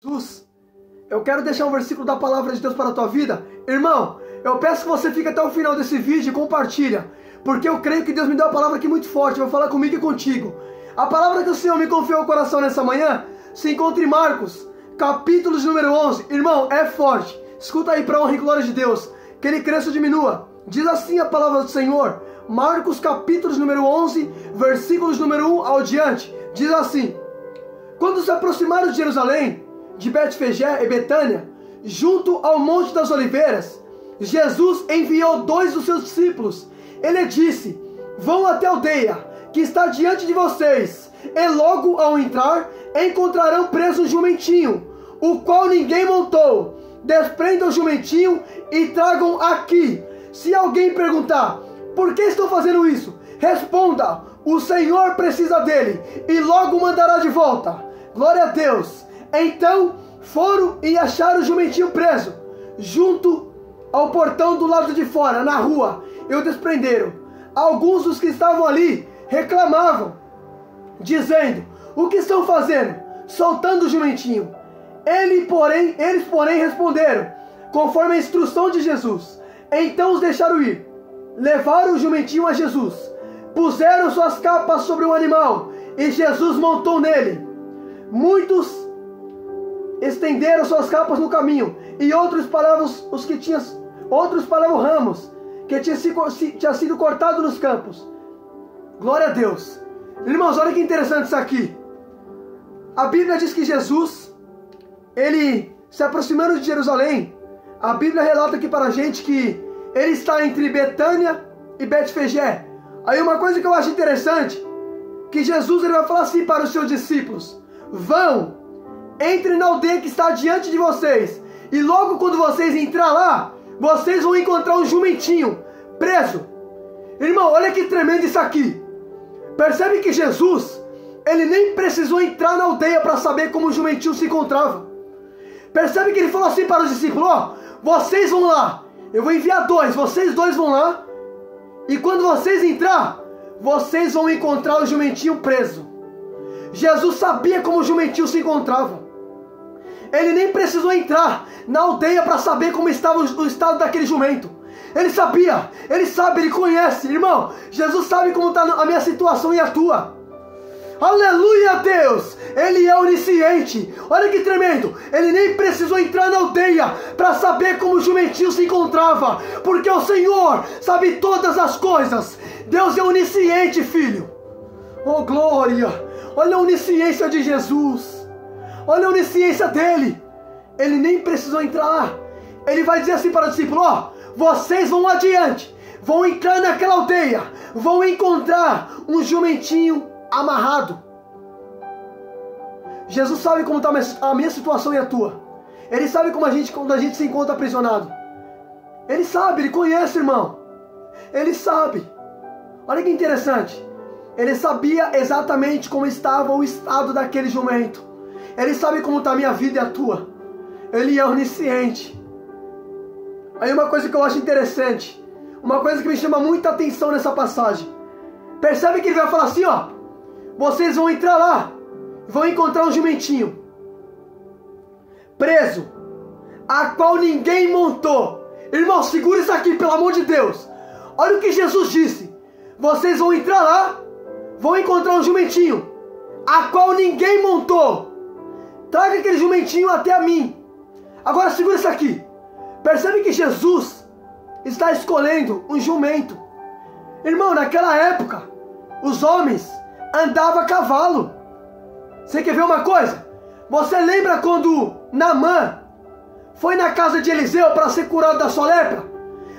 Jesus, eu quero deixar um versículo da palavra de Deus para a tua vida. Irmão, eu peço que você fique até o final desse vídeo e compartilha, porque eu creio que Deus me deu uma palavra aqui muito forte, vai falar comigo e contigo. A palavra que o Senhor me confiou ao coração nessa manhã se encontra em Marcos, capítulo de número 11. Irmão, é forte. Escuta aí para a honra e glória de Deus, que ele cresça ou diminua. Diz assim a palavra do Senhor, Marcos capítulo de número 11, versículos número 1 ao diante. Diz assim: quando se aproximaram de Jerusalém, de Betfagé e Betânia, junto ao Monte das Oliveiras, Jesus enviou 2 dos seus discípulos. Ele disse: vão até a aldeia que está diante de vocês, e logo ao entrar encontrarão preso um jumentinho, o qual ninguém montou. Desprendam o jumentinho e tragam aqui. Se alguém perguntar: por que estão fazendo isso? Responda: o Senhor precisa dele e logo mandará de volta. Glória a Deus. Então foram e acharam o jumentinho preso junto ao portão do lado de fora, na rua, e o desprenderam. Alguns dos que estavam ali reclamavam, dizendo: o que estão fazendo? Soltando o jumentinho. Eles, porém, responderam, conforme a instrução de Jesus. Então os deixaram ir. Levaram o jumentinho a Jesus. Puseram suas capas sobre o animal, e Jesus montou nele. Muitos estenderam suas capas no caminho, e outros espalhavam ramos que tinha sido cortado nos campos. Glória a Deus. Irmãos, olha que interessante isso aqui. A Bíblia diz que Jesus, ele se aproximando de Jerusalém, a Bíblia relata aqui para a gente que ele está entre Betânia e Betfagé. Aí uma coisa que eu acho interessante, que Jesus ele vai falar assim para os seus discípulos: vão, entrem na aldeia que está diante de vocês, e logo quando vocês entrar lá, vocês vão encontrar um jumentinho preso. Irmão, olha que tremendo isso aqui. Percebe que Jesus, ele nem precisou entrar na aldeia para saber como o jumentinho se encontrava. Percebe que ele falou assim para os discípulos: ó, vocês vão lá, eu vou enviar 2, vocês 2 vão lá, e quando vocês entrar, vocês vão encontrar o jumentinho preso. Jesus sabia como o jumentinho se encontrava. Ele nem precisou entrar na aldeia para saber como estava o estado daquele jumento. Ele sabia, ele sabe, ele conhece. Irmão, Jesus sabe como está a minha situação e a tua. Aleluia, Deus! Ele é onisciente. Olha que tremendo. Ele nem precisou entrar na aldeia para saber como o jumentinho se encontrava, porque o Senhor sabe todas as coisas. Deus é onisciente, filho. Oh, glória! Olha a onisciência de Jesus. Olha a onisciência dele. Ele nem precisou entrar lá. Ele vai dizer assim para o discípulo: ó, vocês vão adiante, vão entrar naquela aldeia, vão encontrar um jumentinho amarrado. Jesus sabe como está a minha situação e a tua. Ele sabe quando a gente se encontra aprisionado. Ele sabe, ele conhece, irmão. Ele sabe. Olha que interessante. Ele sabia exatamente como estava o estado daquele jumento. Ele sabe como está a minha vida e a tua. Ele é onisciente. Aí uma coisa que eu acho interessante, uma coisa que me chama muita atenção nessa passagem. Percebe que ele vai falar assim, ó: vocês vão entrar lá, vão encontrar um jumentinho preso, a qual ninguém montou. Irmão, segura isso aqui, pelo amor de Deus. Olha o que Jesus disse: vocês vão entrar lá, vão encontrar um jumentinho, a qual ninguém montou. Traga aquele jumentinho até a mim. Agora segura isso aqui. Percebe que Jesus está escolhendo um jumento. Irmão, naquela época, os homens andavam a cavalo. Você quer ver uma coisa? Você lembra quando Naamã foi na casa de Eliseu para ser curado da sua lepra?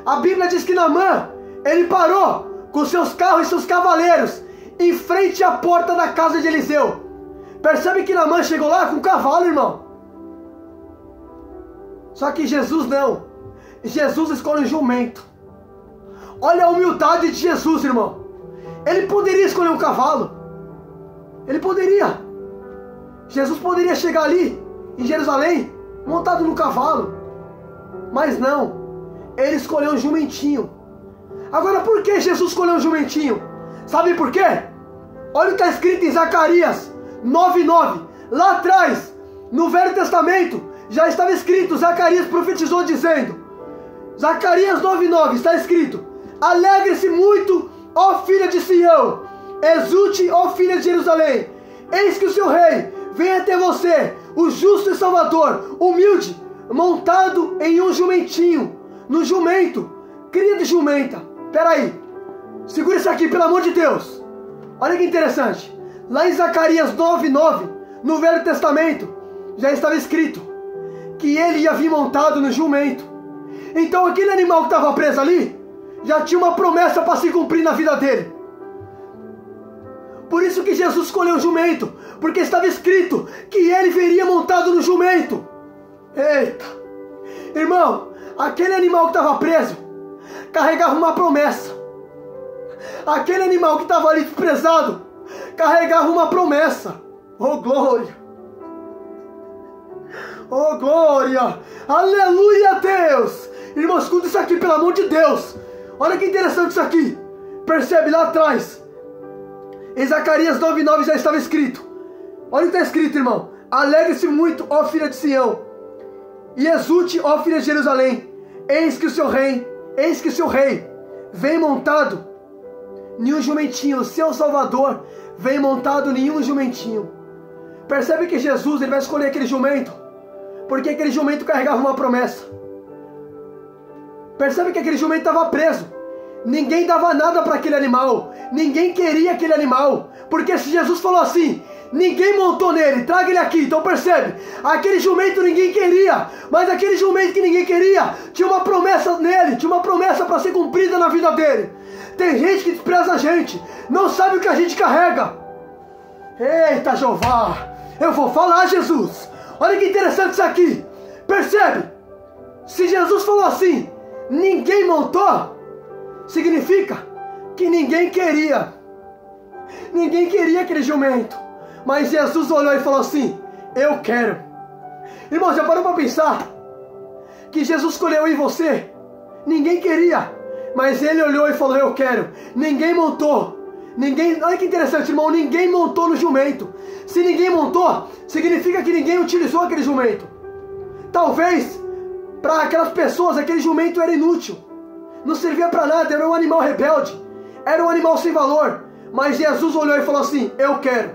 A Bíblia diz que Naamã, ele parou com seus carros e seus cavaleiros em frente à porta da casa de Eliseu. Percebe que Naamã chegou lá com um cavalo, irmão. Só que Jesus não. Jesus escolhe um jumento. Olha a humildade de Jesus, irmão. Ele poderia escolher um cavalo. Ele poderia. Jesus poderia chegar ali, em Jerusalém, montado no cavalo. Mas não. Ele escolheu um jumentinho. Agora, por que Jesus escolheu um jumentinho? Sabe por quê? Olha o que está escrito em Zacarias 9:9. Lá atrás, No Velho Testamento já estava escrito, Zacarias profetizou dizendo, Zacarias 9:9 está escrito, alegre-se muito, ó filha de Sião, exulte, ó filha de Jerusalém, eis que o seu rei vem até você, o justo e salvador, humilde, montado em um jumentinho, no jumento, cria de jumenta. Peraí, segura isso aqui, pelo amor de Deus. Olha que interessante, lá em Zacarias 9:9, no Velho Testamento, já estava escrito que ele ia vir montado no jumento. Então aquele animal que estava preso ali, já tinha uma promessa para se cumprir na vida dele. Por isso que Jesus escolheu o jumento, porque estava escrito que ele viria montado no jumento. Eita! Irmão, aquele animal que estava preso, carregava uma promessa. Aquele animal que estava ali desprezado, carregava uma promessa. Oh glória! Oh glória! Aleluia a Deus! Irmão, escuta isso aqui, pelo amor de Deus. Olha que interessante isso aqui. Percebe lá atrás, em Zacarias 9:9 já estava escrito. Olha o que está escrito, irmão. Alegre-se muito, ó filha de Sião, e exulte, ó filha de Jerusalém. Eis que o seu rei vem montado em um jumentinho. O seu Salvador vem montado em um jumentinho. Percebe que Jesus ele vai escolher aquele jumento, porque aquele jumento carregava uma promessa. Percebe que aquele jumento estava preso. Ninguém dava nada para aquele animal. Ninguém queria aquele animal. Porque se Jesus falou assim, ninguém montou nele, traga ele aqui. Então percebe, aquele jumento ninguém queria. Mas aquele jumento que ninguém queria, tinha uma promessa nele, tinha uma promessa para ser cumprida na vida dele. Tem gente que despreza a gente, não sabe o que a gente carrega. Eita Jeová, eu vou falar, Jesus. Olha que interessante isso aqui. Percebe, se Jesus falou assim, ninguém montou, significa que ninguém queria. Ninguém queria aquele jumento. Mas Jesus olhou e falou assim, eu quero. Irmão, já parou para pensar que Jesus escolheu em você? Ninguém queria, mas ele olhou e falou, eu quero. Ninguém montou. Olha que interessante, irmão, ninguém montou no jumento. Se ninguém montou, significa que ninguém utilizou aquele jumento. Talvez para aquelas pessoas aquele jumento era inútil, não servia para nada, era um animal rebelde, era um animal sem valor. Mas Jesus olhou e falou assim, eu quero.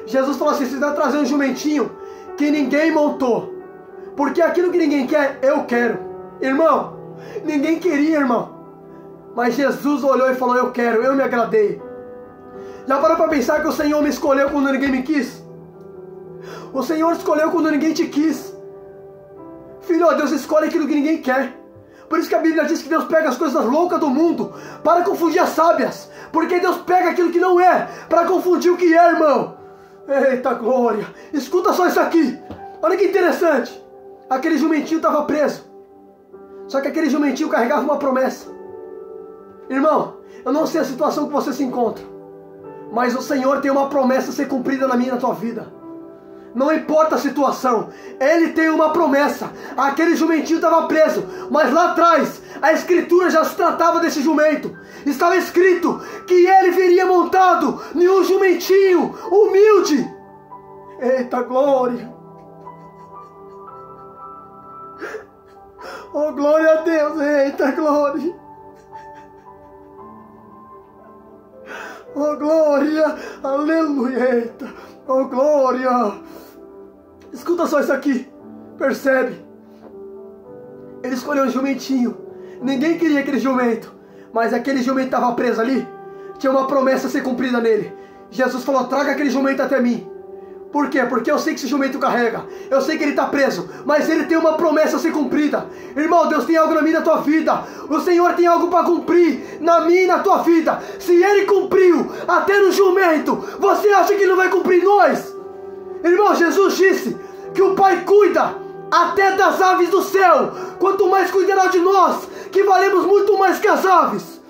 Jesus falou assim, você está trazendo um jumentinho que ninguém montou, porque aquilo que ninguém quer, eu quero. Irmão, ninguém queria, irmão, mas Jesus olhou e falou, eu quero, eu me agradei. Já parou para pensar que o Senhor me escolheu quando ninguém me quis? O Senhor escolheu quando ninguém te quis. Filho, Deus escolhe aquilo que ninguém quer. Por isso que a Bíblia diz que Deus pega as coisas loucas do mundo para confundir as sábias. Porque Deus pega aquilo que não é para confundir o que é, irmão. Eita glória. Escuta só isso aqui. Olha que interessante. Aquele jumentinho estava preso. Só que aquele jumentinho carregava uma promessa. Irmão, eu não sei a situação que você se encontra, mas o Senhor tem uma promessa a ser cumprida na minha e na tua vida. Não importa a situação, Ele tem uma promessa. Aquele jumentinho estava preso, mas lá atrás a Escritura já se tratava desse jumento. Estava escrito que ele viria montado em um jumentinho humilde. Eita glória! Oh glória a Deus! Eita glória! Oh glória! Aleluia! Eita! Oh glória! Escuta só isso aqui. Percebe? Ele escolheu um jumentinho. Ninguém queria aquele jumento, mas aquele jumento estava preso ali. Tinha uma promessa a ser cumprida nele. Jesus falou, traga aquele jumento até mim. Por quê? Porque eu sei que esse jumento carrega. Eu sei que ele está preso, mas ele tem uma promessa a ser cumprida. Irmão, Deus tem algo na minha e na tua vida. O Senhor tem algo para cumprir na minha e na tua vida. Se Ele cumpriu até no jumento, você acha que Ele não vai cumprir nós? Irmão, Jesus disse que o Pai cuida até das aves do céu. Quanto mais cuidará de nós, que valemos muito mais que as aves.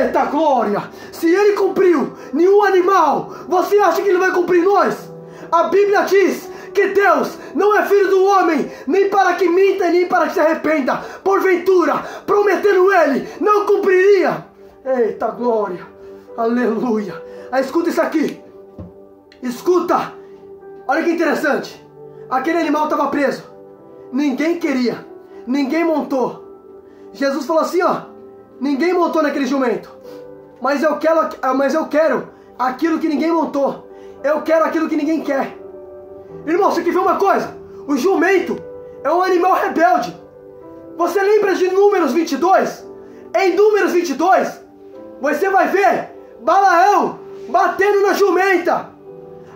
Eita glória! Se Ele cumpriu nenhum animal, você acha que Ele vai cumprir nós? A Bíblia diz que Deus não é filho do homem, nem para que minta, nem para que se arrependa. Porventura, prometendo Ele, não cumpriria. Eita glória, aleluia. Aí escuta isso aqui, escuta, olha que interessante. Aquele animal estava preso. Ninguém queria. Ninguém montou. Jesus falou assim, ó. Ninguém montou naquele jumento. Mas eu quero aquilo que ninguém montou. Eu quero aquilo que ninguém quer. Irmão, você quer ver uma coisa? O jumento é um animal rebelde. Você lembra de Números 22? Em Números 22, você vai ver Balaão batendo na jumenta.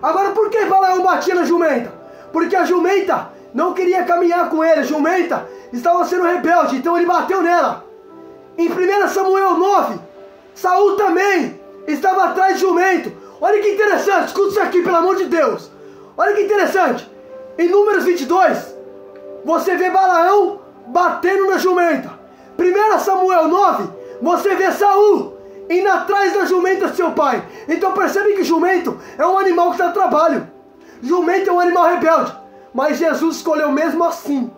Agora, por que Balaão batia na jumenta? Porque a jumenta não queria caminhar com ele. A jumenta estava sendo rebelde, então ele bateu nela. Em 1 Samuel 9, Saul também estava atrás de jumento. Olha que interessante, escuta isso aqui, pelo amor de Deus. Olha que interessante. Em Números 22, você vê Balaão batendo na jumenta. 1 Samuel 9, você vê Saul indo atrás da jumenta de seu pai. Então percebe que jumento é um animal que dá trabalho. Jumento é um animal rebelde. Mas Jesus escolheu mesmo assim.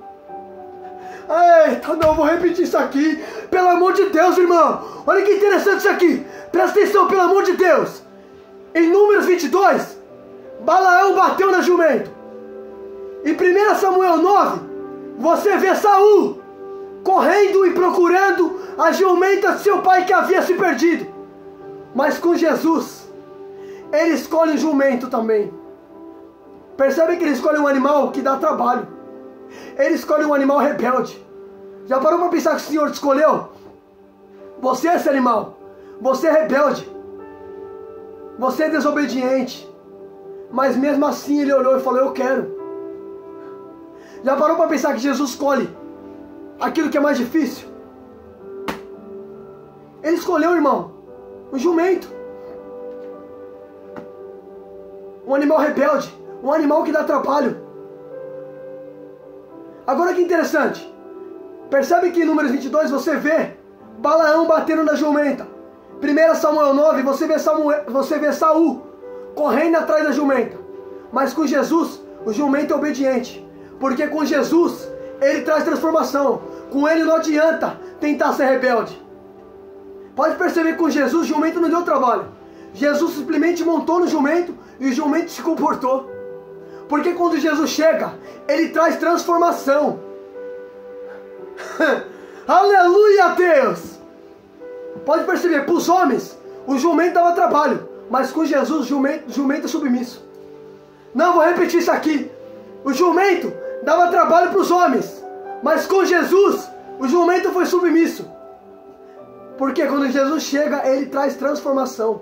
Eita, não, vou repetir isso aqui. Pelo amor de Deus, irmão. Olha que interessante isso aqui. Presta atenção, pelo amor de Deus. Em Números 22, Balaão bateu na jumento. Em 1 Samuel 9, você vê Saul correndo e procurando a jumenta de seu pai que havia se perdido. Mas com Jesus, ele escolhe um jumento também. Percebe que ele escolhe um animal que dá trabalho. Ele escolhe um animal rebelde. Já parou para pensar que o Senhor te escolheu? Você é esse animal. Você é rebelde. Você é desobediente. Mas mesmo assim ele olhou e falou, eu quero. Já parou para pensar que Jesus escolhe aquilo que é mais difícil? Ele escolheu, irmão, um jumento. Um animal rebelde. Um animal que dá trabalho. Agora que interessante. Percebe que em Números 22 você vê Balaão batendo na jumenta. 1 Samuel 9 você vê Saul correndo atrás da jumenta. Mas com Jesus o jumento é obediente. Porque com Jesus ele traz transformação. Com ele não adianta tentar ser rebelde. Pode perceber que com Jesus o jumento não deu trabalho. Jesus simplesmente montou no jumento e o jumento se comportou. Porque quando Jesus chega, ele traz transformação. Aleluia, Deus! Pode perceber, para os homens, o jumento dava trabalho. Mas com Jesus, o jumento é submisso. Não, vou repetir isso aqui. O jumento dava trabalho para os homens. Mas com Jesus, o jumento foi submisso. Porque quando Jesus chega, ele traz transformação.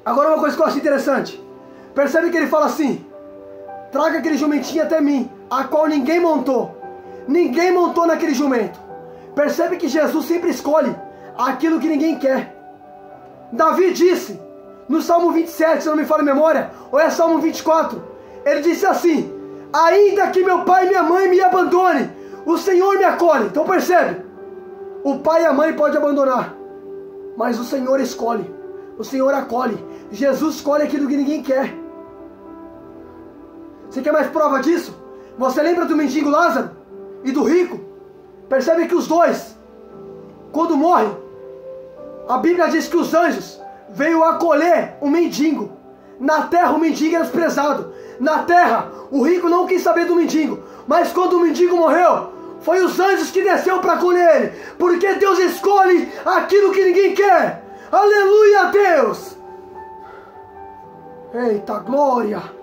Agora uma coisa que eu acho interessante. Percebe que ele fala assim, traga aquele jumentinho até mim, a qual ninguém montou. Ninguém montou naquele jumento. Percebe que Jesus sempre escolhe aquilo que ninguém quer. Davi disse, no Salmo 27, se não me falha a memória, ou é Salmo 24, ele disse assim, ainda que meu pai e minha mãe me abandone, o Senhor me acolhe. Então percebe, o pai e a mãe podem abandonar, mas o Senhor escolhe, o Senhor acolhe. Jesus escolhe aquilo que ninguém quer. Você quer mais prova disso? Você lembra do mendigo Lázaro e do rico? Percebe que os dois, quando morrem, a Bíblia diz que os anjos veio acolher o mendigo. Na terra o mendigo era desprezado. Na terra o rico não quis saber do mendigo. Mas quando o mendigo morreu, foi os anjos que desceu para acolher ele. Porque Deus escolhe aquilo que ninguém quer. Aleluia, Deus! Eita glória!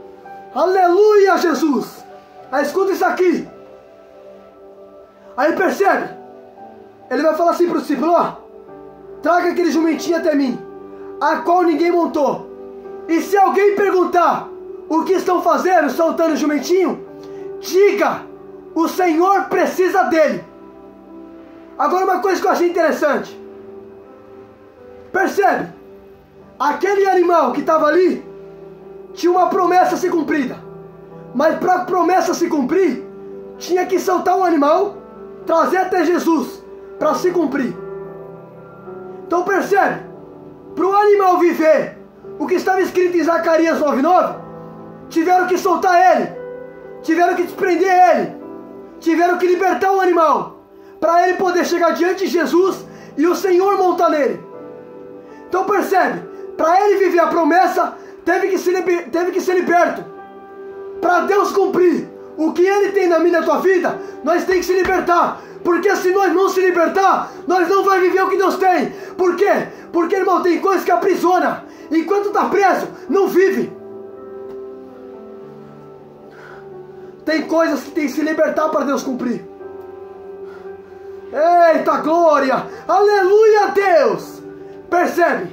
Aleluia, Jesus! Aí escuta isso aqui. Aí percebe? Ele vai falar assim para o discípulo, ó, traga aquele jumentinho até mim, a qual ninguém montou. E se alguém perguntar o que estão fazendo, soltando o jumentinho, diga, o Senhor precisa dele. Agora uma coisa que eu achei interessante. Percebe? Aquele animal que estava ali tinha uma promessa a ser cumprida. Mas para a promessa se cumprir, tinha que soltar o animal, trazer até Jesus para se cumprir. Então percebe? Para o animal viver o que estava escrito em Zacarias 9:9, tiveram que soltar ele, tiveram que desprender ele, tiveram que libertar o animal, para ele poder chegar diante de Jesus e o Senhor montar nele. Então percebe? Para ele viver a promessa, teve que ser liberto. para Deus cumprir o que Ele tem na minha e na tua vida, nós temos que se libertar. Porque se nós não se libertar, nós não vamos viver o que Deus tem. Por quê? Porque, irmão, tem coisas que aprisiona. Enquanto está preso, não vive. Tem coisas que tem que se libertar para Deus cumprir. Eita glória! Aleluia, Deus! Percebe?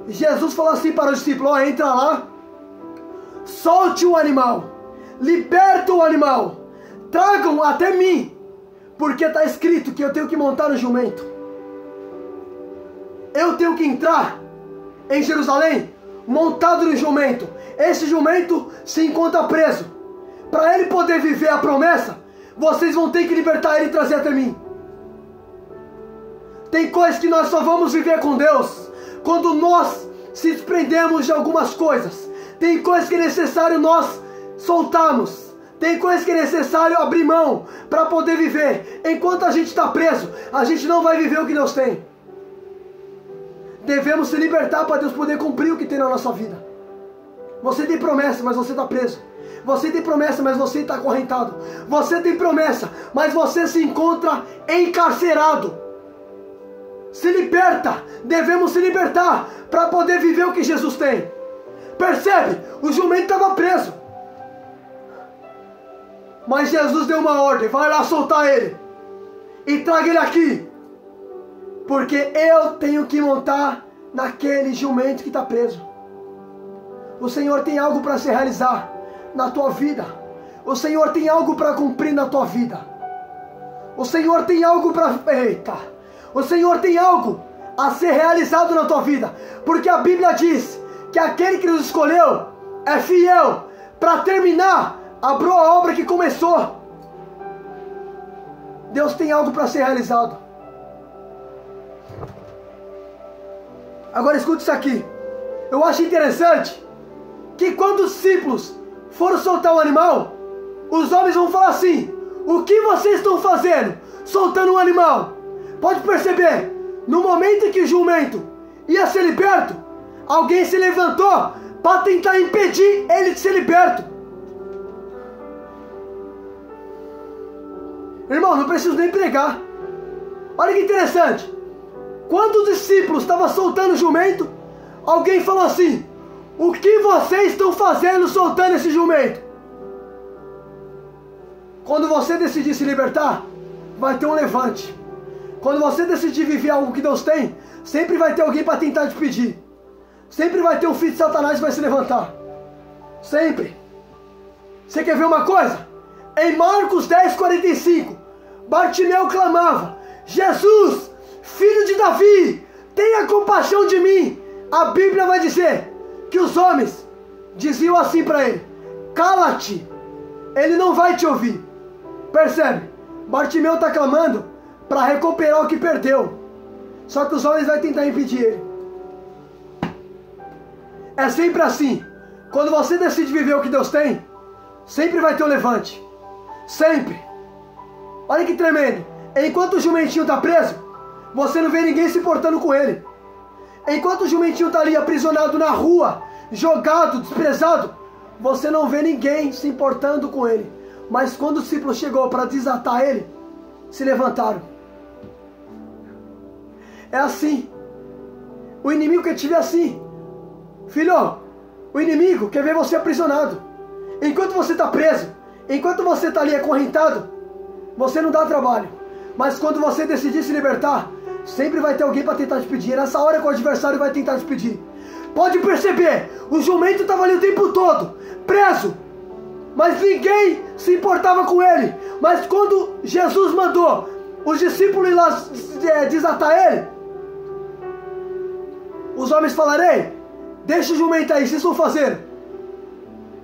Jesus falou assim para os discípulos: ó, entra lá, solte o animal, liberta o animal, tragam até mim. Porque está escrito que eu tenho que montar no jumento. Eu tenho que entrar em Jerusalém montado no jumento. Esse jumento se encontra preso. Para ele poder viver a promessa, vocês vão ter que libertar ele e trazer até mim. Tem coisas que nós só vamos viver com Deus quando nós se desprendemos de algumas coisas. Tem coisas que é necessário nós soltarmos. Tem coisas que é necessário abrir mão para poder viver. Enquanto a gente está preso, a gente não vai viver o que Deus tem. Devemos se libertar para Deus poder cumprir o que tem na nossa vida. Você tem promessa, mas você está preso. Você tem promessa, mas você está acorrentado. Você tem promessa, mas você se encontra encarcerado. Se liberta. Devemos se libertar para poder viver o que Jesus tem. Percebe? O jumento estava preso. Mas Jesus deu uma ordem: vai lá soltar ele e traga ele aqui, porque eu tenho que montar naquele jumento que está preso. O Senhor tem algo para se realizar na tua vida. O Senhor tem algo para cumprir na tua vida. O Senhor tem algo para... O Senhor tem algo a ser realizado na tua vida, porque a Bíblia diz que aquele que nos escolheu é fiel para terminar a boa obra que começou. Deus tem algo para ser realizado. Agora escute isso aqui. Eu acho interessante que quando os discípulos foram soltar o animal, os homens vão falar assim: o que vocês estão fazendo soltando um animal? Pode perceber, no momento em que o jumento ia ser liberto, alguém se levantou para tentar impedir ele de ser liberto. Irmão, não preciso nem pregar. Olha que interessante. Quando os discípulos estavam soltando o jumento, alguém falou assim: o que vocês estão fazendo soltando esse jumento? Quando você decidir se libertar, vai ter um levante. Quando você decidir viver algo que Deus tem, sempre vai ter alguém para tentar te pedir. Sempre vai ter um filho de Satanás que vai se levantar. Sempre. Você quer ver uma coisa? Em Marcos 10:45, Bartimeu clamava: Jesus, filho de Davi, tenha compaixão de mim. A Bíblia vai dizer que os homens diziam assim para ele: cala-te, ele não vai te ouvir. Percebe? Bartimeu está clamando para recuperar o que perdeu. Só que os homens vão tentar impedir ele. É sempre assim. Quando você decide viver o que Deus tem, sempre vai ter um levante. Sempre. Olha que tremendo. Enquanto o jumentinho está preso, você não vê ninguém se importando com ele. Enquanto o jumentinho está ali aprisionado na rua, jogado, desprezado, você não vê ninguém se importando com ele. Mas quando o discípulo chegou para desatar ele, se levantaram. É assim. O inimigo quer te ver assim. Filho, o inimigo quer ver você aprisionado. Enquanto você está preso, enquanto você está ali acorrentado, você não dá trabalho. Mas quando você decidir se libertar, sempre vai ter alguém para tentar te pedir. É nessa hora que o adversário vai tentar te pedir. Pode perceber, o jumento estava ali o tempo todo, preso. Mas ninguém se importava com ele. Mas quando Jesus mandou os discípulos ir lá desatar ele, os homens falaram: ei, deixa o jumento aí, vocês estão fazendo?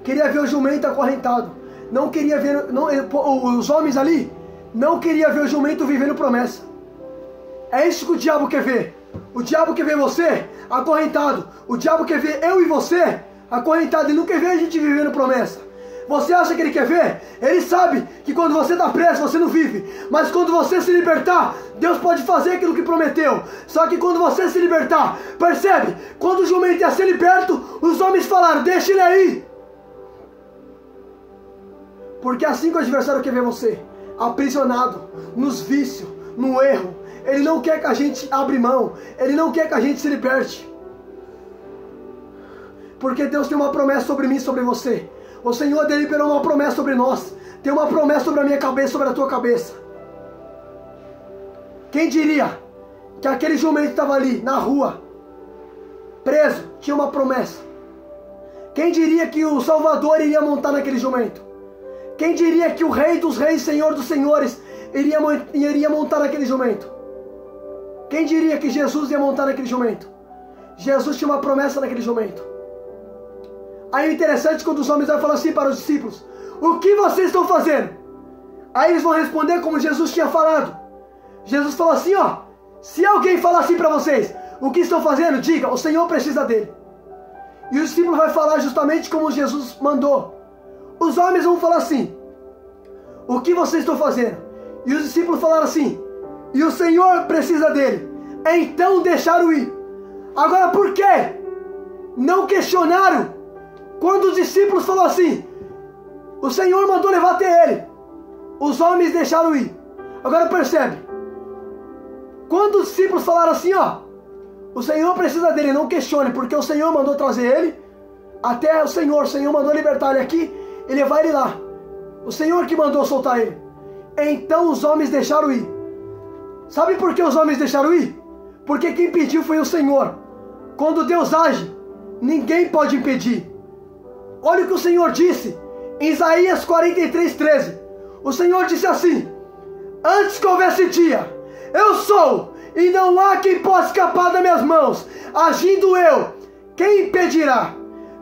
Queria ver o jumento acorrentado. Não queria ver, os homens ali não queriam ver o jumento vivendo promessa. É isso que o diabo quer ver. O diabo quer ver você acorrentado. O diabo quer ver eu e você acorrentado. Ele não quer ver a gente vivendo promessa. Você acha que ele quer ver? Ele sabe que quando você está preso, você não vive. Mas quando você se libertar, Deus pode fazer aquilo que prometeu. Só que quando você se libertar, percebe? Quando o jumento ia ser liberto, os homens falaram: deixa ele aí. Porque assim que o adversário quer ver você aprisionado nos vícios, no erro, ele não quer que a gente abra mão, ele não quer que a gente se liberte. Porque Deus tem uma promessa sobre mim e sobre você. O Senhor deliberou uma promessa sobre nós. Tem uma promessa sobre a minha cabeça, sobre a tua cabeça. Quem diria que aquele jumento que estava ali na rua, preso, tinha uma promessa? Quem diria que o Salvador iria montar naquele jumento? Quem diria que o Rei dos Reis, Senhor dos Senhores, iria montar naquele jumento? Quem diria que Jesus ia montar naquele jumento? Jesus tinha uma promessa naquele jumento. Aí é interessante quando os homens vão falar assim para os discípulos: o que vocês estão fazendo? Aí eles vão responder como Jesus tinha falado. Jesus falou assim, ó: se alguém falar assim para vocês, o que estão fazendo? Diga, o Senhor precisa dele. E o discípulo vai falar justamente como Jesus mandou. Os homens vão falar assim: o que vocês estão fazendo? E os discípulos falaram assim: e o Senhor precisa dele. Então deixaram ir. Agora por quê? Não questionaram quando os discípulos falaram assim: o Senhor mandou levar até ele. Os homens deixaram ir. Agora percebe, quando os discípulos falaram assim, ó: o Senhor precisa dele, não questione, porque o Senhor mandou trazer ele até o Senhor mandou libertar ele aqui e levar ele lá. O Senhor que mandou soltar ele. Então os homens deixaram ir. Sabe por que os homens deixaram ir? Porque quem pediu foi o Senhor. Quando Deus age, ninguém pode impedir. Olha o que o Senhor disse em Isaías 43:13. O Senhor disse assim: antes que houvesse dia, eu sou, e não há quem possa escapar das minhas mãos. Agindo eu, quem impedirá?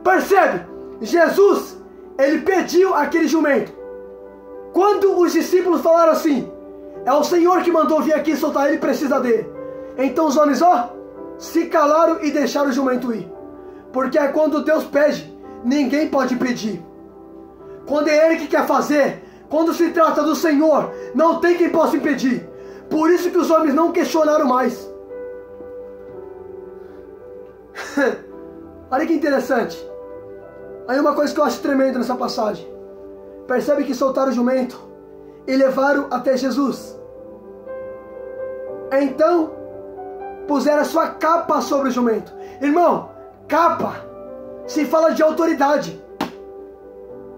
Percebe? Jesus, ele pediu aquele jumento. Quando os discípulos falaram assim: é o Senhor que mandou vir aqui soltar ele, precisa dele. Então os homens, ó, se calaram e deixaram o jumento ir. Porque é quando Deus pede, ninguém pode impedir. Quando é Ele que quer fazer, quando se trata do Senhor, não tem quem possa impedir. Por isso que os homens não questionaram mais. Olha que interessante. Aí uma coisa que eu acho tremenda nessa passagem. Percebe que soltaram o jumento e levaram até Jesus. Então puseram a sua capa sobre o jumento. Irmão, capa se fala de autoridade.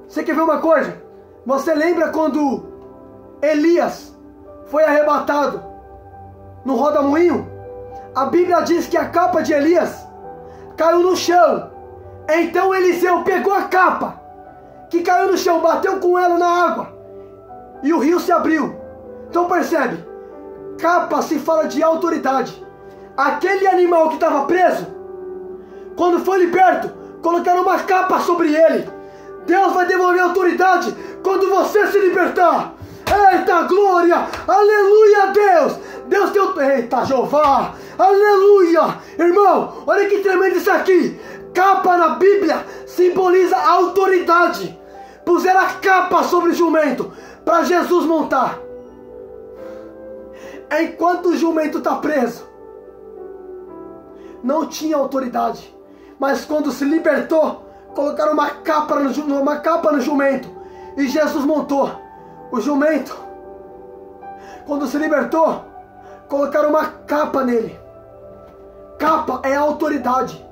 Você quer ver uma coisa? Você lembra quando Elias foi arrebatado no rodamuinho? A Bíblia diz que a capa de Elias caiu no chão. Então Eliseu pegou a capa que caiu no chão, bateu com ela na água e o rio se abriu. Então percebe, capa se fala de autoridade. Aquele animal que estava preso, quando foi liberto, colocaram uma capa sobre ele. Deus vai devolver a autoridade quando você se libertar. Eita glória, aleluia Deus. Deus tem, eita Jeová, aleluia. Irmão, olha que tremendo isso aqui. Capa na Bíblia simboliza a autoridade. Puseram a capa sobre o jumento para Jesus montar. Enquanto o jumento está preso, não tinha autoridade. Mas quando se libertou, colocaram uma capa no jumento e Jesus montou. O jumento, quando se libertou, colocaram uma capa nele. Capa é a autoridade.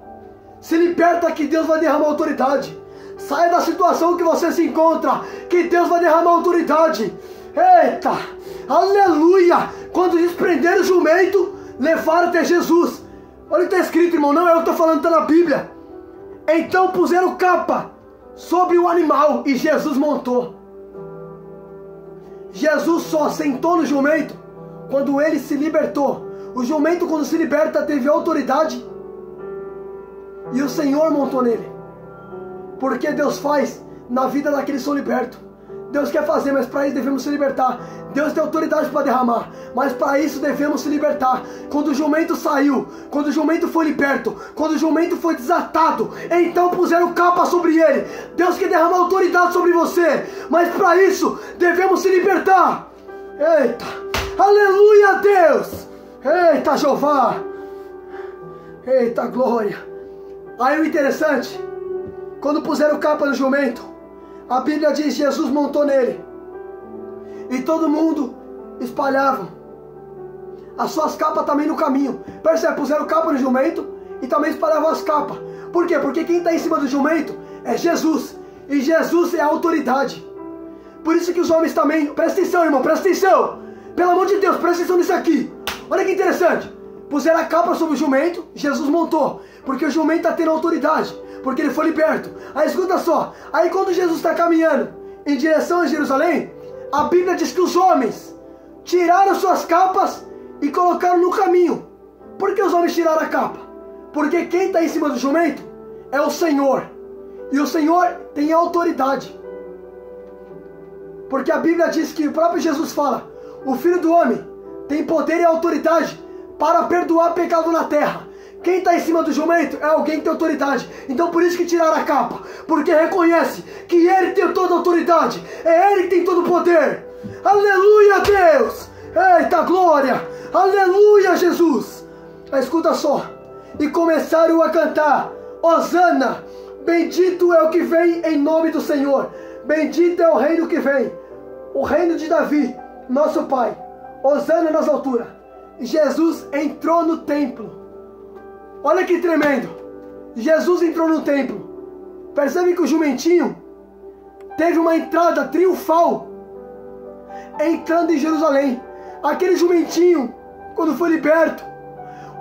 Se liberta que Deus vai derramar autoridade. Saia da situação que você se encontra, que Deus vai derramar autoridade. Eita, aleluia. Quando desprenderam o jumento, levaram até Jesus. Olha o que está escrito, irmão, não é eu que estou falando, está na Bíblia. Então puseram capa sobre o animal e Jesus montou. Jesus só sentou no jumento quando ele se libertou. O jumento, quando se liberta, teve autoridade e o Senhor montou nele. Porque Deus faz na vida daqueles que são libertos. Deus quer fazer, mas para isso devemos se libertar. Deus tem autoridade para derramar, mas para isso devemos se libertar. Quando o jumento saiu, quando o jumento foi liberto, quando o jumento foi desatado, então puseram capa sobre ele. Deus quer derramar autoridade sobre você, mas para isso devemos se libertar. Eita, aleluia Deus, eita Jeová, eita glória. Aí o interessante, quando puseram capa no jumento, A Bíblia diz: Jesus montou nele. E todo mundo espalhava as suas capas também no caminho. Percebe? Puseram capa no jumento e também espalhavam as capas. Por quê? Porque quem está em cima do jumento é Jesus. E Jesus é a autoridade. Por isso que os homens também... Presta atenção, irmão, presta atenção. Pelo amor de Deus, presta atenção nisso aqui. Olha que interessante. Puseram a capa sobre o jumento, Jesus montou. Porque o jumento está tendo autoridade. Porque ele foi liberto. Aí escuta só. Aí quando Jesus está caminhando em direção a Jerusalém, a Bíblia diz que os homens tiraram suas capas e colocaram no caminho. Por que os homens tiraram a capa? Porque quem está em cima do jumento é o Senhor. E o Senhor tem autoridade. Porque a Bíblia diz que o próprio Jesus fala: o Filho do Homem tem poder e autoridade para perdoar pecado na terra. Quem está em cima do jumento é alguém que tem autoridade. Então por isso que tiraram a capa. Porque reconhece que Ele tem toda a autoridade. É Ele que tem todo o poder. Aleluia, Deus! Eita glória! Aleluia, Jesus! Escuta só. E começaram a cantar: Hosana! Bendito é o que vem em nome do Senhor. Bendito é o reino que vem. O reino de Davi, nosso pai. Hosana nas alturas. Jesus entrou no templo. Olha que tremendo. Jesus entrou no templo. Percebe que o jumentinho teve uma entrada triunfal entrando em Jerusalém. Aquele jumentinho, quando foi liberto,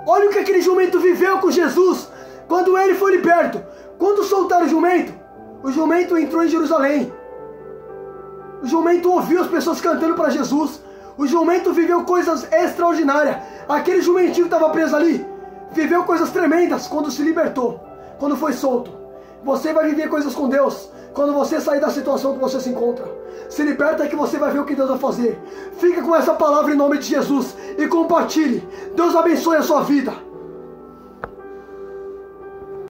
olha o que aquele jumento viveu com Jesus quando ele foi liberto. Quando soltaram o jumento entrou em Jerusalém. O jumento ouviu as pessoas cantando para Jesus. O jumento viveu coisas extraordinárias. Aquele jumentinho que estava preso ali viveu coisas tremendas quando se libertou, quando foi solto. Você vai viver coisas com Deus quando você sair da situação que você se encontra. Se liberta que você vai ver o que Deus vai fazer. Fica com essa palavra em nome de Jesus e compartilhe. Deus abençoe a sua vida.